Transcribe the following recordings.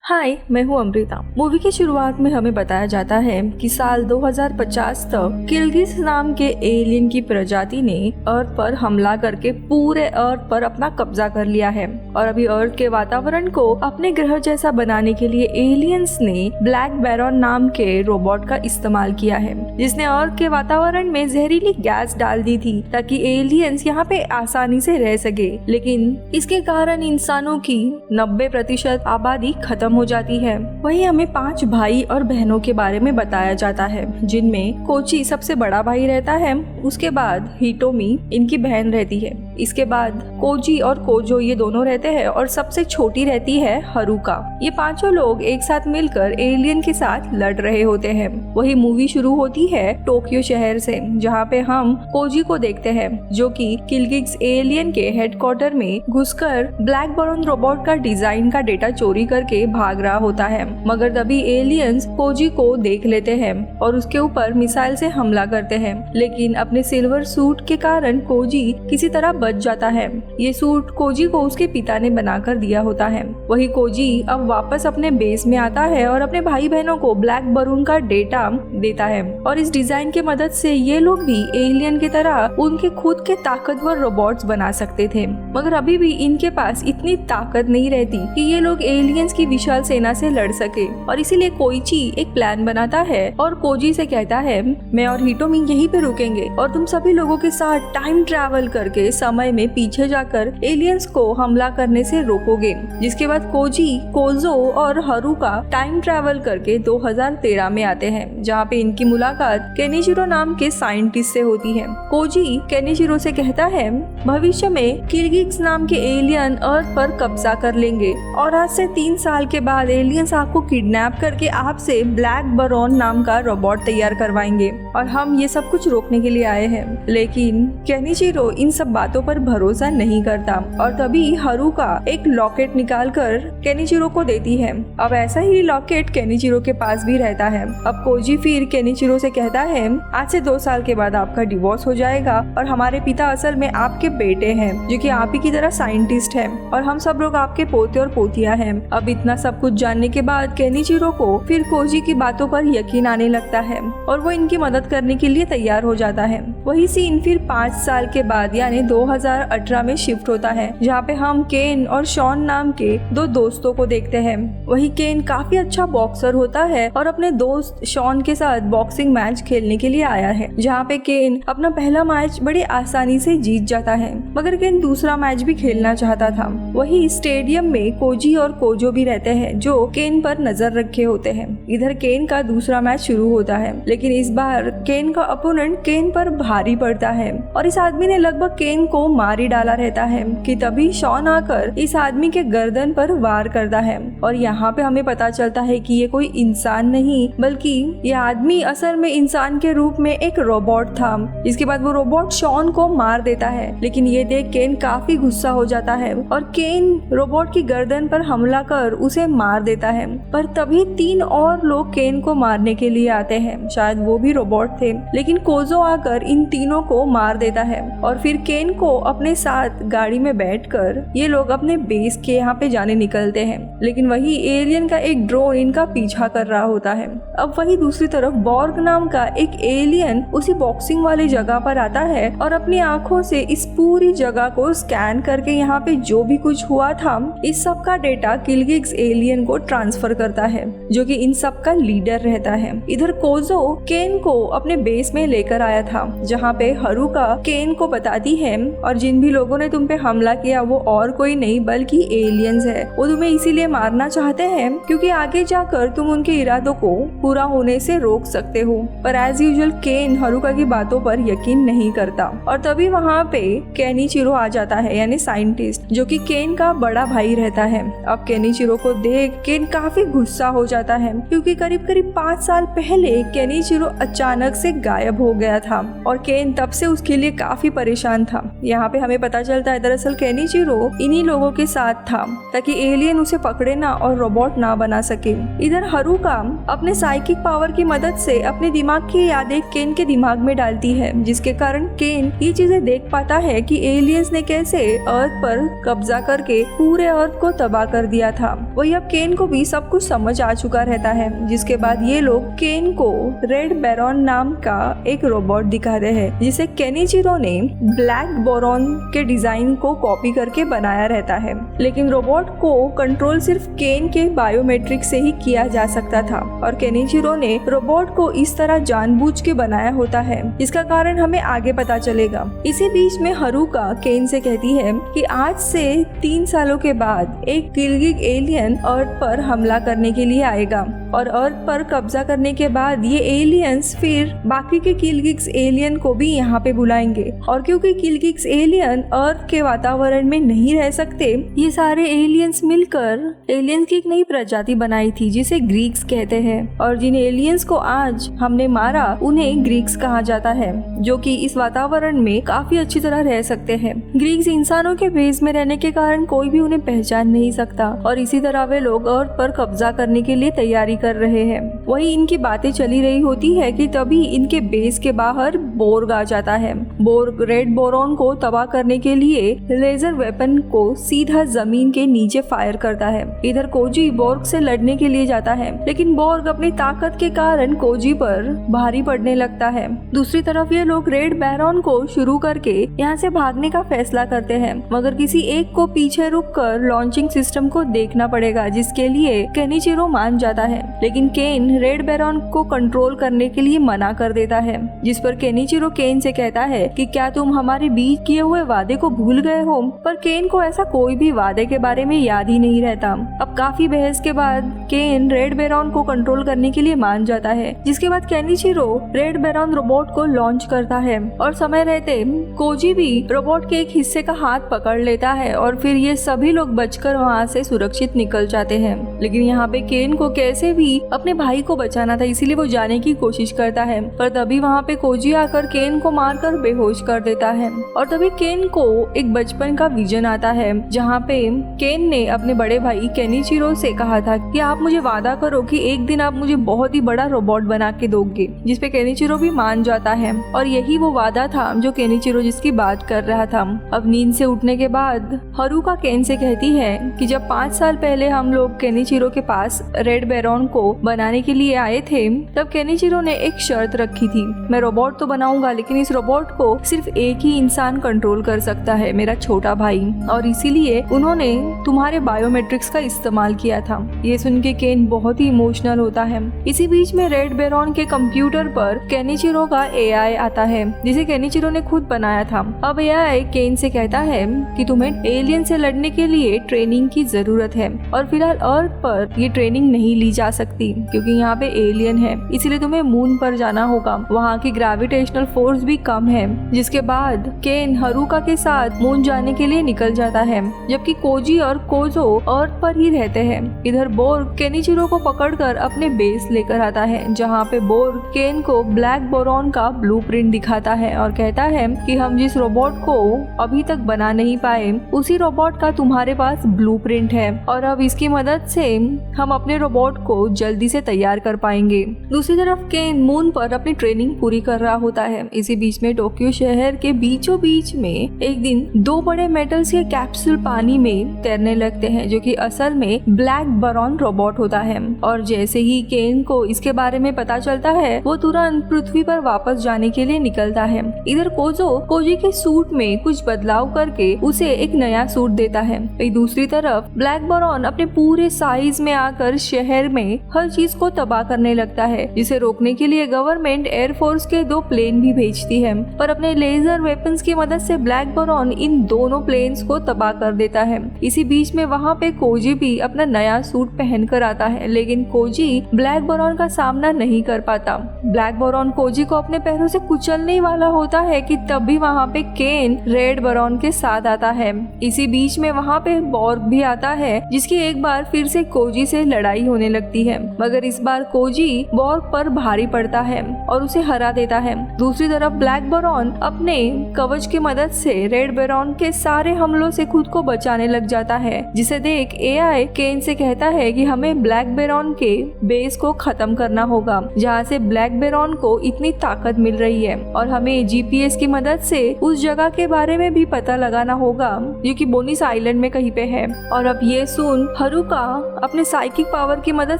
हाय, मैं हूँ अमृता। मूवी की शुरुआत में हमें बताया जाता है कि साल 2050 तक किल्गिस नाम के एलियन की प्रजाति ने अर्थ पर हमला करके पूरे अर्थ पर अपना कब्जा कर लिया है और अभी अर्थ के वातावरण को अपने ग्रह जैसा बनाने के लिए एलियंस ने ब्लैक बैरन नाम के रोबोट का इस्तेमाल किया है, जिसने अर्थ के वातावरण में जहरीली गैस डाल दी थी ताकि एलियंस यहाँ पे आसानी से रह सके। लेकिन इसके कारण इंसानों की 90% आबादी खत्म हो जाती है। वहीं हमें 5 भाई और बहनों के बारे में बताया जाता है, जिनमें कोची सबसे बड़ा भाई रहता है, उसके बाद हिटोमी इनकी बहन रहती है, इसके बाद कोजी और कोजो ये दोनों रहते हैं और सबसे छोटी रहती है हरुका। ये पांचों लोग एक साथ मिलकर एलियन के साथ लड़ रहे होते हैं। वही मूवी शुरू होती है टोक्यो शहर से, जहाँ पे हम कोजी को देखते हैं जो कि किल्गिस एलियन के हेडक्वार्टर में घुसकर ब्लैक बैरन रोबोट का डिजाइन का डेटा चोरी करके भाग रहा होता है। मगर तभी एलियंस कोजी को देख लेते हैं और उसके ऊपर मिसाइल से हमला करते हैं, लेकिन अपने सिल्वर सूट के कारण कोजी किसी तरह बच जाता है। ये सूट कोजी को उसके पिता ने बनाकर दिया होता है। वही कोजी अब वापस अपने बेस में आता है और अपने भाई बहनों को ब्लैक बैरन का डेटा देता है और इस डिजाइन की मदद से ये लोग भी एलियन की तरह उनके खुद के ताकतवर रोबोट्स बना सकते थे। मगर अभी भी इनके पास इतनी ताकत नहीं रहती कि ये लोग एलियंस की विशाल सेना से लड़ सके और इसीलिए कोइची एक प्लान बनाता है और कोजी से कहता है, मैं और हिटोमी यहीं पे रुकेंगे और तुम सभी लोगों के साथ टाइम ट्रैवल करके समय में पीछे जाकर एलियंस को हमला करने से रोकोगे। जिसके बाद कोजी, कोजो और हरुका टाइम ट्रैवल करके 2013 में आते हैं, जहाँ पे इनकी मुलाकात केनिशिरो नाम के साइंटिस्ट से होती है। कोजी केनिशिरो से कहता है, भविष्य में किल्गिस नाम के एलियन अर्थ पर कब्जा कर लेंगे और आज से 3 साल के बाद एलियंस आपको किडनैप करके आपसे ब्लैक बैरन नाम का रोबोट तैयार करवाएंगे और हम ये सब कुछ रोकने के लिए आए हैं। लेकिन केनिशिरो इन सब बातों पर भरोसा नहीं करता और तभी हरुका एक लॉकेट निकालकर केनिशिरो को देती है। अब ऐसा ही लॉकेट केनिशिरो के पास भी रहता है। अब कोजी फिर केनिशिरो से कहता है, आज से 2 साल के बाद आपका डिवोर्स हो जाएगा और हमारे पिता असल में आपके बेटे हैं जो कि आप ही की तरह साइंटिस्ट हैं और हम सब लोग आपके पोते और पोतियां हैं। अब इतना सब कुछ जानने के बाद केनिशिरो को फिर कोजी की बातों पर यकीन आने लगता है और वो इनकी मदद करने के लिए तैयार हो जाता है। वही सीन फिर 5 साल के बाद यानी 2018 में शिफ्ट होता है, जहाँ पे हम केन और शॉन नाम के 2 दोस्तों को देखते हैं। वही केन काफी अच्छा बॉक्सर होता है और अपने दोस्त शॉन के साथ बॉक्सिंग मैच खेलने के लिए आया है, जहाँ पे केन अपना पहला मैच बड़ी आसानी से जीत जाता है, मगर केन दूसरा मैच भी खेलना चाहता था। वही स्टेडियम में कोजी और कोजो भी रहते हैं जो केन पर नजर रखे होते हैं। इधर केन का दूसरा मैच शुरू होता है, लेकिन इस बार केन का अपोनेंट केन पर भारी पड़ता है और इस आदमी ने लगभग केन को मार ही डाला रहता है कि तभी शॉन आकर इस आदमी के गर्दन पर वार करता है और यहाँ पे हमें पता चलता है कि ये कोई इंसान नहीं बल्कि ये आदमी असल में इंसान के रूप में एक रोबोट था। इसके बाद वो रोबोट शॉन को मार देता है, लेकिन ये देख केन काफी गुस्सा हो जाता है और केन रोबोट की गर्दन पर हमला कर उसे मार देता है। पर तभी 3 और लोग केन को मारने के लिए आते हैं, शायद वो भी रोबोट थे, लेकिन कोजो आकर इन तीनों को मार देता है और फिर केन को अपने साथ गाड़ी में बैठकर ये लोग अपने बेस के यहाँ पे जाने निकलते हैं। लेकिन वही एलियन का एक ड्रोन इनका पीछा कर रहा होता है। अब वही दूसरी तरफ बॉर्ग नाम का एक एलियन उसी बॉक्सिंग वाली जगह पर आता है और अपनी आंखों से इस पूरी जगह को स्कैन करके यहाँ पे जो भी कुछ हुआ था इस सब का डेटा किल्गिस एलियन को ट्रांसफर करता है, जो कि इन सब का लीडर रहता है। इधर कोजो केन को अपने बेस में लेकर आया था, जहाँ पे हरुका केन को बताती है और जिन भी लोगों ने तुम पे हमला किया वो और कोई नहीं बल्कि एलियंस है। वो तुम्हें इसीलिए मारना चाहते हैं क्योंकि आगे जाकर तुम उनके इरादों को पूरा होने से रोक सकते हो। पर एज यूजुअल केन हरुका की बातों पर यकीन नहीं करता और तभी वहाँ पे केनिशिरो आ जाता है, यानी साइंटिस्ट, जो कि केन का बड़ा भाई रहता है। अब केनिशिरो को देख केन काफी गुस्सा हो जाता है क्योंकि करीब 5 साल पहले केनिशिरो अचानक से गायब हो गया था और केन तब से उसके लिए काफी परेशान था। यहाँ पे हमें पता चलता है दरअसल केनिशिरो इन्हीं लोगों के साथ था ताकि एलियन उसे पकड़े ना और रोबोट ना बना सके। इधर हरुका अपने साइकिक पावर की मदद से अपने दिमाग की यादें केन के दिमाग में डालती है, जिसके कारण केन ये चीजें देख पाता है कि एलियंस ने कैसे अर्थ पर कब्जा करके पूरे अर्थ को तबाह कर दिया था। वही अब केन को भी सब कुछ समझ आ चुका रहता है। जिसके बाद ये लोग केन को रेड बैरन नाम का एक रोबोट दिखाते हैं जिसे केनिचिरो ने ब्लैक बोरॉन के डिजाइन को कॉपी करके बनाया रहता है। लेकिन रोबोट को कंट्रोल सिर्फ केन के बायोमेट्रिक से ही किया जा सकता था और केनिचिरो ने रोबोट को इस तरह जानबूझ के बनाया होता है, इसका कारण हमें आगे पता चलेगा। इसी बीच में हारुका केन से कहती है कि आज से 3 सालों के बाद एक किलगिक एलियन अर्थ पर हमला करने के लिए आएगा और अर्थ पर कब्जा करने के बाद ये एलियंस फिर बाकी के किलगिक्स एलियन को भी यहाँ पे बुलाएंगे। और क्योंकि किलगिक्स एलियन अर्थ के वातावरण में नहीं रह सकते, ये सारे एलियंस मिलकर एलियंस की एक नई प्रजाति बनाई थी जिसे ग्रीक्स कहते हैं। और जिन एलियंस को आज हमने मारा उन्हें ग्रीक्स कहा जाता है, जो कि इस वातावरण में काफी अच्छी तरह रह सकते हैं। ग्रीक्स इंसानों के भेष में रहने के कारण कोई भी उन्हें पहचान नहीं सकता और इसी तरह वे लोग अर्थ पर कब्जा करने के लिए तैयारी कर रहे हैं। वही इनकी बातें चली रही होती है कि तभी इनके बेस के बाहर बोर्ग आ जाता है। बोर्ग रेड बोरॉन को तबाह करने के लिए लेजर वेपन को सीधा जमीन के नीचे फायर करता है। इधर कोजी बोर्ग से लड़ने के लिए जाता है, लेकिन बोर्ग अपनी ताकत के कारण कोजी पर भारी पड़ने लगता है। दूसरी तरफ ये लोग रेड बैरन को शुरू करके यहाँ से भागने का फैसला करते हैं, मगर किसी एक को पीछे रुककर लॉन्चिंग सिस्टम को देखना पड़ेगा, जिसके लिए केनिचिरो मान जाता है। लेकिन केन रेड बैरन को कंट्रोल करने के लिए मना कर देता है, जिस पर केनिचिरो केन से कहता है कि क्या तुम हमारे बीच किए हुए वादे को भूल गए हो। पर केन को ऐसा कोई भी वादे के बारे में याद ही नहीं रहता। अब काफी बहस के बाद केन रेड बैरन को कंट्रोल करने के लिए मान जाता है, जिसके बाद केनिचिरो रेड बैरन रोबोट को लॉन्च करता है और समय रहते कोजी भी रोबोट के एक हिस्से का हाथ पकड़ लेता है और फिर ये सभी लोग बचकर वहाँ से सुरक्षित निकल जाते हैं। लेकिन यहाँ पे केन को कैसे भी अपने भाई को बचाना था, इसीलिए वो जाने की कोशिश करता है। पर तभी वहाँ पे कोजी आकर केन को मारकर बेहोश कर देता है और तभी केन को एक बचपन का विजन आता है, जहाँ पे केन ने अपने बड़े भाई केनिचिरो से कहा था कि आप मुझे वादा करो कि एक दिन आप मुझे बहुत ही बड़ा रोबोट बना के दोगे, जिसपे केनिचिरो भी मान जाता है। और यही वो वादा था जो केनिचिरो जिसकी बात कर रहा था। अब नींद से उठने के बाद हारुका केन से कहती है कि जब 5 साल पहले हम लोग केनिचिरो के पास रेड बैरन को बनाने के लिए आए थे, तब केनिचिरो ने एक शर्त रखी थी, मैं रोबोट तो बनाऊंगा लेकिन इस रोबोट को सिर्फ एक ही इंसान कंट्रोल कर सकता है, मेरा छोटा भाई, और इसीलिए उन्होंने तुम्हारे बायोमेट्रिक्स का इस्तेमाल किया था। ये सुन के केन बहुत ही इमोशनल होता है। इसी बीच में रेड बैरन के कंप्यूटर पर केनिचिरो का एआई आता है, जिसे केनिचिरो ने खुद बनाया था। अब एआई केन से कहता है कि तुम्हें एलियन से लड़ने के लिए ट्रेनिंग की जरूरत है और फिलहाल अर्थ पर ये ट्रेनिंग नहीं ली जा सकती क्योंकि यहाँ पे एलियन है, इसलिए तुम्हें मून पर जाना होगा। वहाँ की ग्रेविटेशनल फोर्स भी कम है। जिसके बाद केन हारुका के साथ मून जाने के लिए निकल जाता है, जबकि कोजी और कोजो अर्थ पर ही रहते हैं। इधर बोर्ग केनिचिरो को पकड़कर अपने बेस लेकर आता है, जहाँ पे बोर्ग केन को ब्लैक बोरॉन का ब्लूप्रिंट दिखाता है और कहता है कि हम जिस रोबोट को अभी तक बना नहीं पाए, उसी रोबोट का तुम्हारे पास ब्लूप्रिंट है और अब इसकी मदद से हम अपने रोबोट को जल्दी से तैयार कर पाएंगे। दूसरी तरफ केन मून पर अपनी ट्रेनिंग पूरी कर रहा होता है। इसी बीच में टोक्यो शहर के बीचों बीच में एक दिन 2 बड़े मेटल्स के कैप्सूल पानी में तैरने लगते हैं, जो कि असल में ब्लैक बोरॉन रोबोट होता है। और जैसे ही केन को इसके बारे में पता चलता है, वो तुरंत पृथ्वी पर वापस जाने के लिए निकलता है। इधर कोजो कोजी के सूट में कुछ बदलाव करके उसे एक नया सूट देता है। दूसरी तरफ ब्लैक बोरॉन अपने पूरे साइज में आकर शहर में हर चीज को तबाह करने लगता है, जिसे रोकने के लिए गवर्नमेंट एयरफोर्स के 2 प्लेन भी भेजती है। पर अपने लेजर वेपन्स की मदद से ब्लैक बोरॉन इन दोनों प्लेन्स को तबाह कर देता है। इसी बीच में वहाँ पे कोजी भी अपना नया सूट पहन कर आता है, लेकिन कोजी ब्लैक बोरॉन का सामना नहीं कर पाता। ब्लैक बोरॉन कोजी को अपने पैरों से कुचलने वाला होता है कि तब भी वहाँ पे केन रेड बोरॉन के साथ आता है। इसी बीच में वहाँ पे बोर्ग भी आता है, जिसकी एक बार फिर से कोजी से लड़ाई होने लगती है, मगर इस बार कोजी बोर्ग पर भारी पड़ता है और उसे हरा देता है। दूसरी तरफ ब्लैक बोरॉन अपने कवच की मदद से रेड बैरन के सारे हमलों से खुद को बचाने लग जाता है, जिसे देख एआई केन से कहता है कि हमें ब्लैक बैरन के बेस को खत्म करना होगा, जहाँ से ब्लैक बैरन को इतनी ताकत मिल रही है, और हमें जीपीएस की मदद से उस जगह के बारे में भी पता लगाना होगा जो कि बोनिस आइलैंड में कहीं पे है। और अब ये सुन हरुका अपने साइकिक पावर की मदद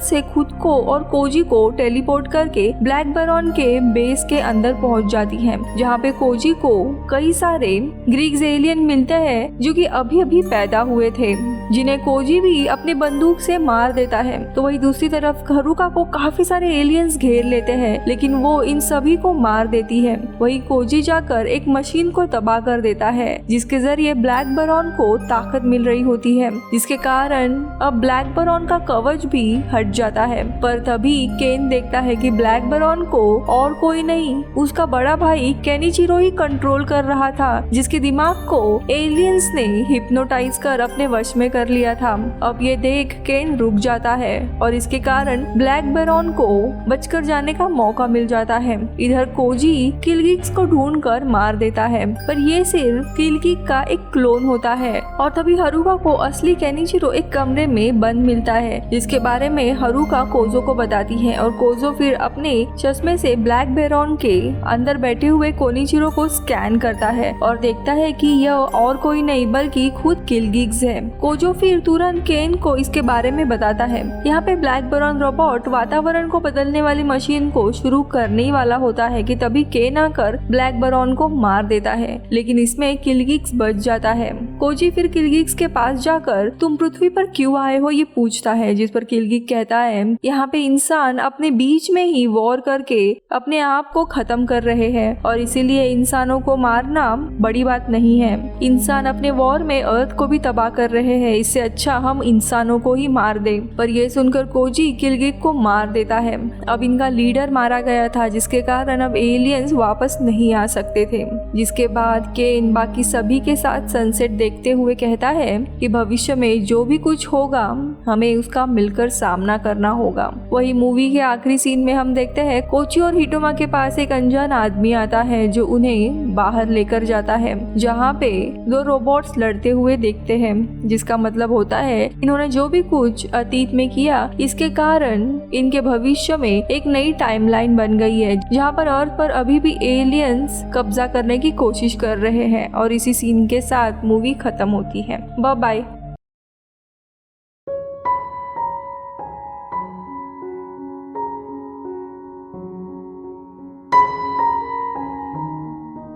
से खुद को और कोजी को टेलीपोर्ट करके ब्लैक बैरन के बेस के अंदर पहुंच जाती है, जहाँ पे कोजी को कई सारे ग्रीक एलियन मिलते हैं जो कि अभी अभी पैदा हुए थे, जिन्हें कोजी भी अपनी बंदूक से मार देता है। तो वही दूसरी तरफ हरुका को काफी सारे एलियंस घेर लेते हैं, लेकिन वो इन सभी को मार देती है। वही कोजी जाकर एक मशीन को तबाह कर देता है, जिसके जरिए ब्लैक बैरन को ताकत मिल रही होती है, जिसके कारण अब ब्लैक बैरन का कवच भी हट जाता है। पर तभी केन देखता है कि ब्लैक बैरन को और कोई नहीं, उसका बड़ा भाई केनिचिरो ही कंट्रोल कर रहा था, जिसके दिमाग को एलियंस ने हिप्नोटाइज कर अपने वश में कर लिया था। अब ये देख केन रुक जाता है और इसके कारण ब्लैक बैरन को बचकर जाने का मौका मिल जाता है। इधर कोजी किलगिक्स को ढूंढकर मार देता है, पर ये सिर्फ किलगिक का एक क्लोन होता है। और तभी हरुका को असली केनिचिरो एक कमरे में बंद मिलता है, जिसके बारे में हरुका कोजो को बताती है और कोजो फिर अपने चश्मे से ब्लैक बैरन के अंदर बैठे हुए केनिचिरो को स्कैन करता है और देखता है कि यह और कोई नहीं बल्कि खुद किलगिक्स है। कोजो फिर तुरंत केन को इसके बारे में बताता है। यहाँ पे ब्लैक बैरन रोबोट वातावरण को बदलने वाली मशीन को शुरू करने ही वाला होता है कि तभी केन आकर ब्लैक बैरन को मार देता है, लेकिन इसमें किलगिक्स बच जाता है। कोजी फिर किलगिक्स के पास जाकर तुम पृथ्वी पर क्यों आए हो ये पूछता है, जिस पर किलगिक कहता है यहाँ पे इंसान अपने बीच में ही वॉर करके अपने आप को खत्म कर रहे हैं और इसीलिए इंसानों को मारना बड़ी बात नहीं है। इंसान अपने वॉर में अर्थ को भी तबाह कर रहे हैं, इससे अच्छा हम इंसानों को ही मार दे। पर यह सुनकर कोजी किलगिक को मार देता है। अब इनका लीडर मारा गया था, जिसके कारण अब एलियंस वापस नहीं आ सकते थे। जिसके बाद केन बाकी सभी के साथ सनसेट देखते हुए कहता है कि भविष्य में जो भी कुछ होगा हमें उसका मिलकर सामना करना होगा। वही मूवी के आखिरी सीन में हम देखते हैं कोची और हिटोमा के पास एक अनजान आदमी आता है जो उन्हें बाहर लेकर जाता है, जहाँ पे दो रोबोट्स लड़ते हुए देखते हैं, जिसका मतलब होता है इन्होंने जो भी कुछ अतीत में किया इसके कारण इनके भविष्य में एक नई टाइमलाइन बन गई है, जहाँ पर अर्थ पर अभी भी एलियंस कब्जा करने की कोशिश कर रहे हैं। और इसी सीन के साथ मूवी खत्म होती है। Bye bye.